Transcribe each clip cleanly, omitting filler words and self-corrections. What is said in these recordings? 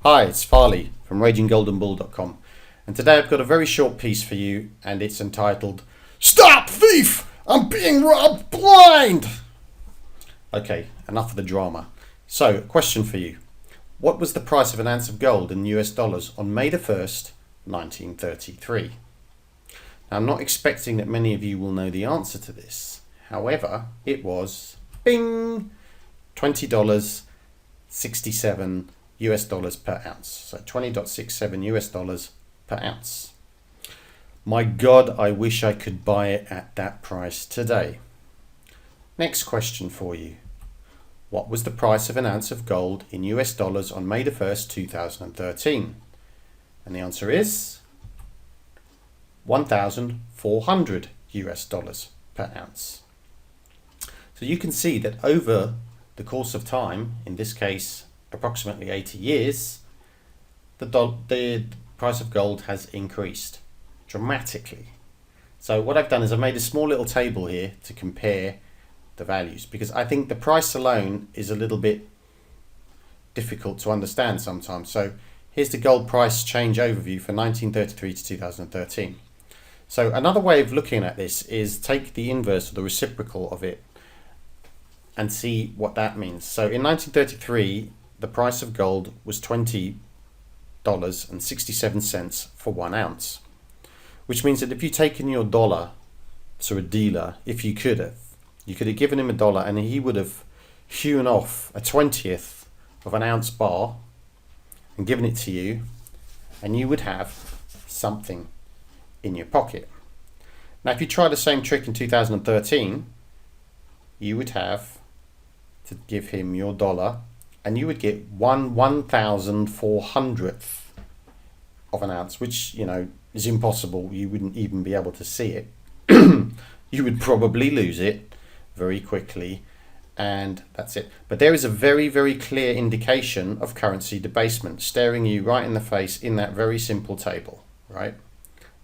Hi, it's Farley from RagingGoldenBull.com, and today I've got a very short piece for you, and it's entitled "Stop Thief! I'm being robbed blind!" Okay, enough of the drama. So, question for you. What was the price of an ounce of gold in US dollars on May the 1st, 1933? Now, I'm not expecting that many of you will know the answer to this. However, it was, bing, $20.67 US dollars per ounce. So 20.67 US dollars per ounce. My God, I wish I could buy it at that price today. Next question for you. What was the price of an ounce of gold in US dollars on May the 1st, 2013? And the answer is 1,400 US dollars per ounce. So you can see that over the course of time, in this case approximately 80 years, the price of gold has increased dramatically. So what I've done is I've made a small little table here to compare the values, because I think the price alone is a little bit difficult to understand sometimes. So here's the gold price change overview for 1933 to 2013. So another way of looking at this is take the inverse or the reciprocal of it and see what that means. So in 1933, the price of gold was $20.67 for 1 ounce, which means that if you'd taken your dollar to a dealer, if you could have given him a dollar and he would have hewn off a 20th of an ounce bar and given it to you, and you would have something in your pocket. Now, if you try the same trick in 2013, you would have to give him your dollar and you would get 1/1400th of an ounce, which, you know, is impossible. You wouldn't even be able to see it. You would probably lose it very quickly, and that's it. But there is a very, very clear indication of currency debasement staring you right in the face in that very simple table, right?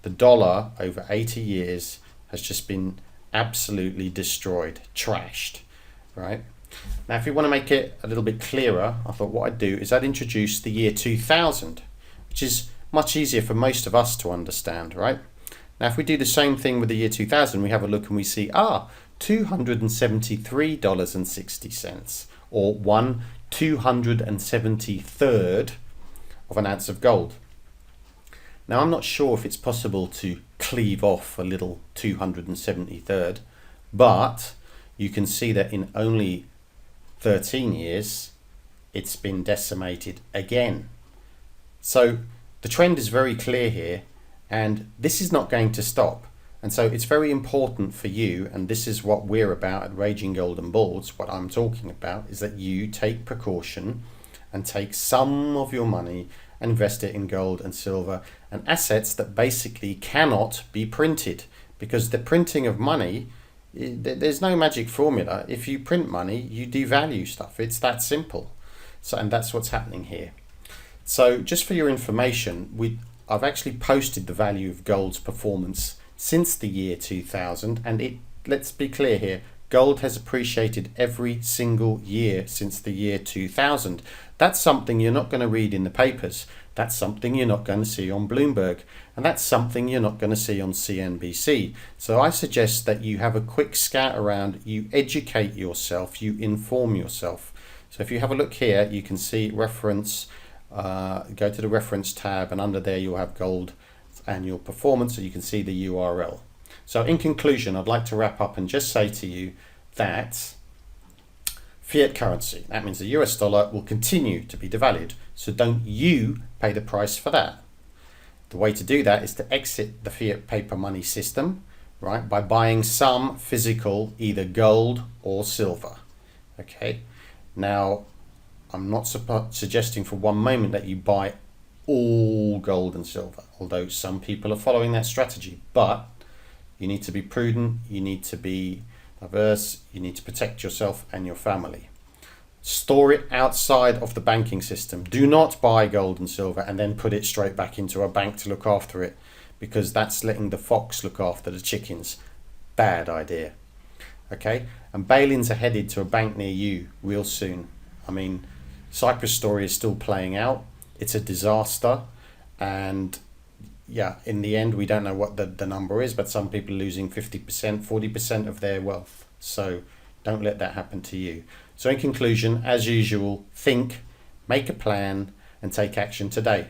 The dollar over 80 years has just been absolutely destroyed, trashed, right? Now, if you want to make it a little bit clearer, I thought what I'd do is I'd introduce the year 2000, which is much easier for most of us to understand, right? Now, if we do the same thing with the year 2000, we have a look and we see, $273.60, or 1/273rd of an ounce of gold. Now, I'm not sure if it's possible to cleave off a little 273rd, but you can see that in only 13 years, it's been decimated again. So the trend is very clear here, and this is not going to stop. And so it's very important for you, and this is what we're about at Raging Golden Bulls. What I'm talking about is that you take precaution and take some of your money and invest it in gold and silver and assets that basically cannot be printed, because the printing of money, there's no magic formula. If you print money, you devalue stuff. It's that simple. So, and that's what's happening here. So just for your information, I've actually posted the value of gold's performance since the year 2000, and let's be clear here, gold has appreciated every single year since the year 2000. That's something you're not going to read in the papers. That's something you're not going to see on Bloomberg. And that's something you're not going to see on CNBC. So I suggest that you have a quick scout around, you educate yourself, you inform yourself. So if you have a look here, you can see reference, go to the reference tab, and under there you'll have gold annual performance, so you can see the URL. So in conclusion, I'd like to wrap up and just say to you that fiat currency, that means the US dollar, will continue to be devalued. So don't you pay the price for that. The way to do that is to exit the fiat paper money system, right, by buying some physical, either gold or silver. Okay. Now, I'm not suggesting for one moment that you buy all gold and silver, although some people are following that strategy. But you need to be prudent, you need to be diverse, you need to protect yourself and your family. Store it outside of the banking system. Do not buy gold and silver and then put it straight back into a bank to look after it, because that's letting the fox look after the chickens. Bad idea. Okay? And bail-ins are headed to a bank near you real soon. I mean, Cyprus story is still playing out. It's a disaster, and yeah, in the end, we don't know what the number is, but some people are losing 50%, 40% of their wealth. So don't let that happen to you. So in conclusion, as usual, think, make a plan, and take action today.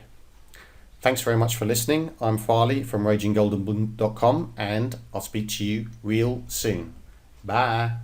Thanks very much for listening. I'm Farley from raginggoldenboom.com, and I'll speak to you real soon. Bye.